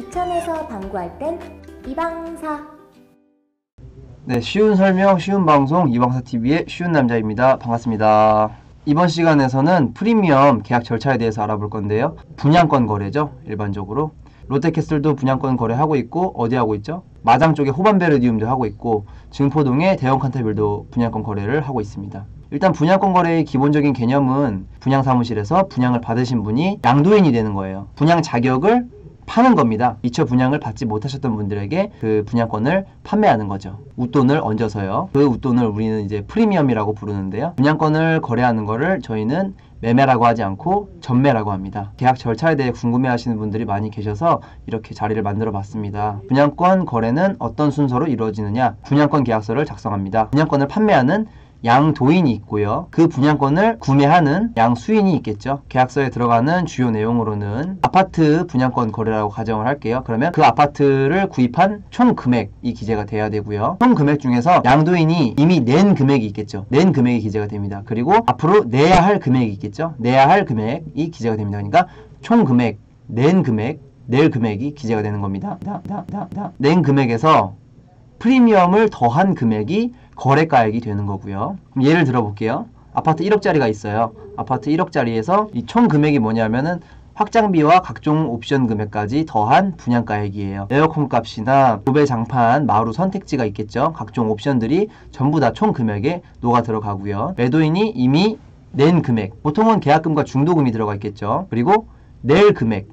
이천에서 방구할 땐 이방사. 네, 쉬운 설명, 쉬운 방송 이방사TV의 쉬운 남자입니다. 반갑습니다. 이번 시간에서는 프리미엄 계약 절차에 대해서 알아볼 건데요. 분양권 거래죠, 일반적으로. 롯데캐슬도 분양권 거래하고 있고, 어디 하고 있죠? 마장 쪽에 호반베르디움도 하고 있고, 증포동에 대형 칸타빌도 분양권 거래를 하고 있습니다. 일단 분양권 거래의 기본적인 개념은 분양사무실에서 분양을 받으신 분이 양도인이 되는 거예요. 분양 자격을 파는 겁니다. 미처 분양을 받지 못하셨던 분들에게 그 분양권을 판매하는 거죠. 웃돈을 얹어서요. 그 웃돈을 우리는 이제 프리미엄이라고 부르는데요. 분양권을 거래하는 거를 저희는 매매라고 하지 않고 전매라고 합니다. 계약 절차에 대해 궁금해 하시는 분들이 많이 계셔서 이렇게 자리를 만들어 봤습니다. 분양권 거래는 어떤 순서로 이루어지느냐? 분양권 계약서를 작성합니다. 분양권을 판매하는 양도인이 있고요. 그 분양권을 구매하는 양수인이 있겠죠. 계약서에 들어가는 주요 내용으로는 아파트 분양권 거래라고 가정을 할게요. 그러면 그 아파트를 구입한 총 금액이 기재가 돼야 되고요. 총 금액 중에서 양도인이 이미 낸 금액이 있겠죠. 낸 금액이 기재가 됩니다. 그리고 앞으로 내야 할 금액이 있겠죠. 내야 할 금액이 기재가 됩니다. 그러니까 총 금액, 낸 금액, 낼 금액이 기재가 되는 겁니다. 낸 금액에서 프리미엄을 더한 금액이 거래가액이 되는 거고요. 그럼 예를 들어 볼게요. 아파트 1억짜리가 있어요. 아파트 1억짜리에서 이 총 금액이 뭐냐면은 확장비와 각종 옵션 금액까지 더한 분양가액이에요. 에어컨 값이나 도배 장판, 마루 선택지가 있겠죠. 각종 옵션들이 전부 다 총 금액에 녹아 들어가고요. 매도인이 이미 낸 금액, 보통은 계약금과 중도금이 들어가 있겠죠. 그리고 낼 금액,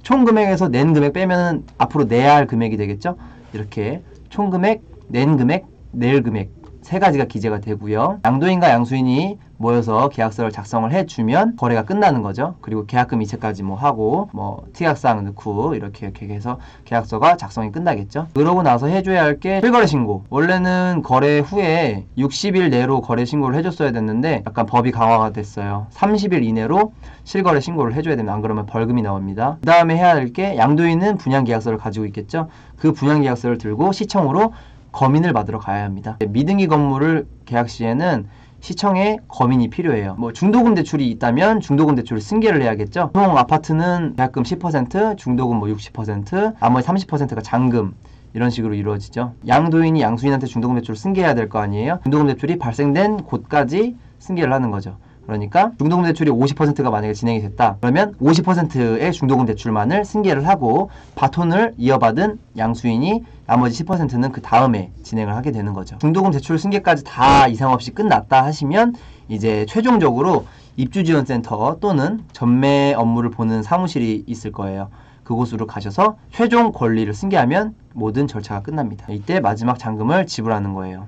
총 금액에서 낸 금액 빼면 앞으로 내야 할 금액이 되겠죠. 이렇게 총 금액, 낸 금액, 낼 금액 세 가지가 기재가 되고요. 양도인과 양수인이 모여서 계약서를 작성을 해주면 거래가 끝나는 거죠. 그리고 계약금 이체까지 뭐 하고 특약사항 넣고 이렇게 해서 계약서가 작성이 끝나겠죠. 그러고 나서 해줘야 할 게 실거래 신고. 원래는 거래 후에 60일 내로 거래 신고를 해줬어야 됐는데 약간 법이 강화가 됐어요. 30일 이내로 실거래 신고를 해줘야 됩니다. 안 그러면 벌금이 나옵니다. 그 다음에 해야 할 게 양도인은 분양계약서를 가지고 있겠죠. 그 분양계약서를 들고 시청으로 검인을 받으러 가야 합니다. 미등기 건물을 계약 시에는 시청에 검인이 필요해요. 중도금 대출이 있다면 중도금 대출을 승계를 해야겠죠. 보통 아파트는 계약금 10%, 중도금 60%, 나머지 30%가 잔금 이런 식으로 이루어지죠. 양도인이 양수인한테 중도금 대출을 승계해야 될 거 아니에요. 중도금 대출이 발생된 곳까지 승계를 하는 거죠. 그러니까 중도금 대출이 50%가 만약에 진행이 됐다. 그러면 50%의 중도금 대출만을 승계를 하고 바톤을 이어받은 양수인이 나머지 10%는 그 다음에 진행을 하게 되는 거죠. 중도금 대출 승계까지 다 이상 없이 끝났다 하시면 이제 최종적으로 입주지원센터 또는 전매 업무를 보는 사무실이 있을 거예요. 그곳으로 가셔서 최종 권리를 승계하면 모든 절차가 끝납니다. 이때 마지막 잔금을 지불하는 거예요.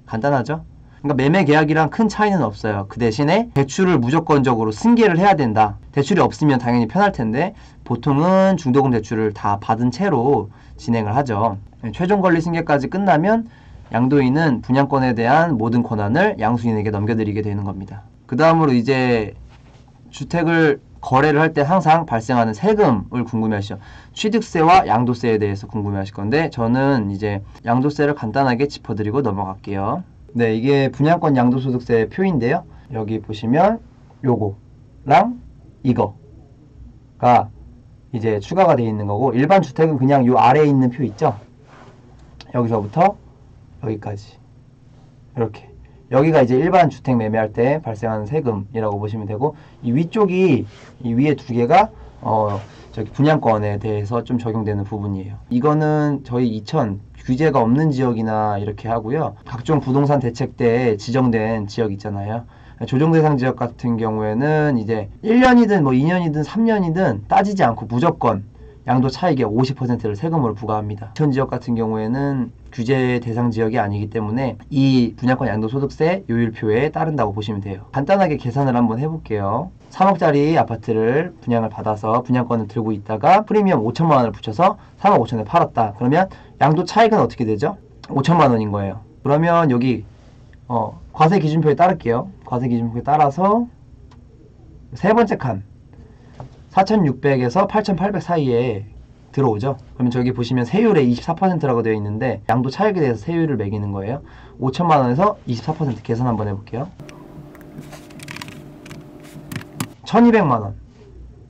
간단하죠? 그러니까 매매 계약이랑 큰 차이는 없어요. 그 대신에 대출을 무조건적으로 승계를 해야 된다. 대출이 없으면 당연히 편할 텐데 보통은 중도금 대출을 다 받은 채로 진행을 하죠. 최종 권리 승계까지 끝나면 양도인은 분양권에 대한 모든 권한을 양수인에게 넘겨드리게 되는 겁니다. 그 다음으로 이제 주택을 거래를 할 때 항상 발생하는 세금을 궁금해하시죠. 취득세와 양도세에 대해서 궁금해하실 건데 저는 이제 양도세를 간단하게 짚어드리고 넘어갈게요. 네, 이게 분양권 양도소득세 표인데요. 여기 보시면 요거랑 이거가 이제 추가가 되어 있는 거고, 일반 주택은 그냥 요 아래에 있는 표 있죠? 여기서부터 여기까지 이렇게 여기가 이제 일반 주택 매매할 때 발생하는 세금이라고 보시면 되고, 이 위쪽이 이 위에 두 개가 저기 분양권에 대해서 좀 적용되는 부분이에요. 이거는 저희 이천 규제가 없는 지역이나 이렇게 하고요. 각종 부동산 대책 때 지정된 지역 있잖아요. 조정 대상 지역 같은 경우에는 이제 1년이든 2년이든 3년이든 따지지 않고 무조건 양도 차익의 50%를 세금으로 부과합니다. 이천 지역 같은 경우에는 규제 대상 지역이 아니기 때문에 이 분양권 양도소득세 요율표에 따른다고 보시면 돼요. 간단하게 계산을 한번 해볼게요. 3억짜리 아파트를 분양을 받아서 분양권을 들고 있다가 프리미엄 5천만 원을 붙여서 3억 5천에 팔았다. 그러면 양도 차익은 어떻게 되죠? 5천만 원인 거예요. 그러면 여기 과세 기준표에 따를게요. 과세 기준표에 따라서 세 번째 칸 4,600에서 8,800 사이에 들어오죠. 그러면 저기 보시면 세율에 24%라고 되어 있는데 양도 차익에 대해서 세율을 매기는 거예요. 5천만 원에서 24% 계산 한번 해볼게요. 1,200만 원.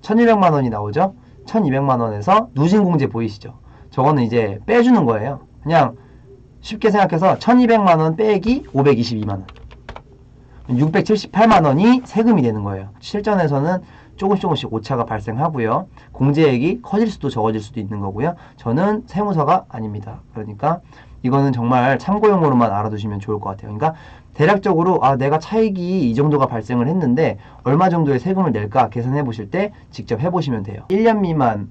1,200만 원이 나오죠. 1200만 원에서 누진공제 보이시죠? 저거는 이제 빼주는 거예요. 그냥 쉽게 생각해서 1200만 원 빼기 522만 원. 678만 원이 세금이 되는 거예요. 실전에서는 조금씩 오차가 발생하고요. 공제액이 커질 수도 적어질 수도 있는 거고요. 저는 세무서가 아닙니다. 그러니까 이거는 정말 참고용으로만 알아두시면 좋을 것 같아요. 그러니까 대략적으로 내가 차익이 이 정도가 발생을 했는데 얼마 정도의 세금을 낼까 계산해 보실 때 직접 해보시면 돼요. 1년 미만,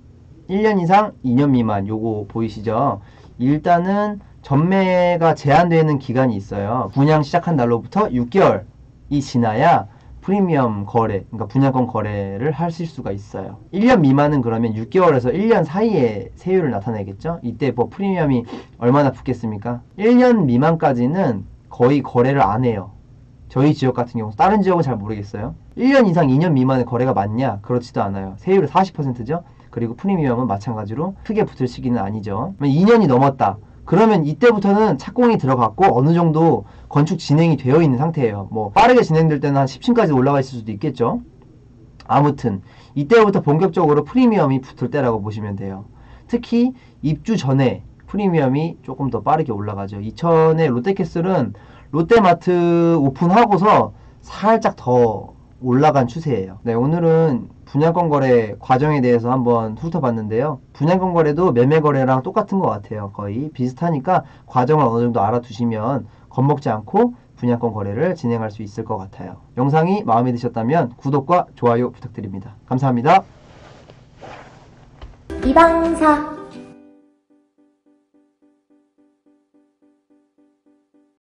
1년 이상, 2년 미만 요거 보이시죠? 일단은 전매가 제한되는 기간이 있어요. 분양 시작한 날로부터 6개월이 지나야 프리미엄 거래, 그러니까 분양권 거래를 하실 수가 있어요. 1년 미만은 그러면 6개월에서 1년 사이에 세율을 나타내겠죠? 이때 뭐 프리미엄이 얼마나 붙겠습니까? 1년 미만까지는 거의 거래를 안 해요. 저희 지역 같은 경우, 다른 지역은 잘 모르겠어요. 1년 이상 2년 미만의 거래가 많냐? 그렇지도 않아요. 세율은 40%죠? 그리고 프리미엄은 마찬가지로 크게 붙을 시기는 아니죠. 2년이 넘었다. 그러면 이때부터는 착공이 들어갔고 어느 정도 건축 진행이 되어 있는 상태예요. 뭐 빠르게 진행될 때는 한 10층까지 올라가 있을 수도 있겠죠. 아무튼 이때부터 본격적으로 프리미엄이 붙을 때라고 보시면 돼요. 특히 입주 전에 프리미엄이 조금 더 빠르게 올라가죠. 이천에 롯데캐슬은 롯데마트 오픈하고서 살짝 더 올라간 추세예요. 네, 오늘은 분양권 거래 과정에 대해서 한번 훑어봤는데요. 분양권 거래도 매매 거래랑 똑같은 것 같아요. 거의 비슷하니까 과정을 어느 정도 알아두시면 겁먹지 않고 분양권 거래를 진행할 수 있을 것 같아요. 영상이 마음에 드셨다면 구독과 좋아요 부탁드립니다. 감사합니다. 이방사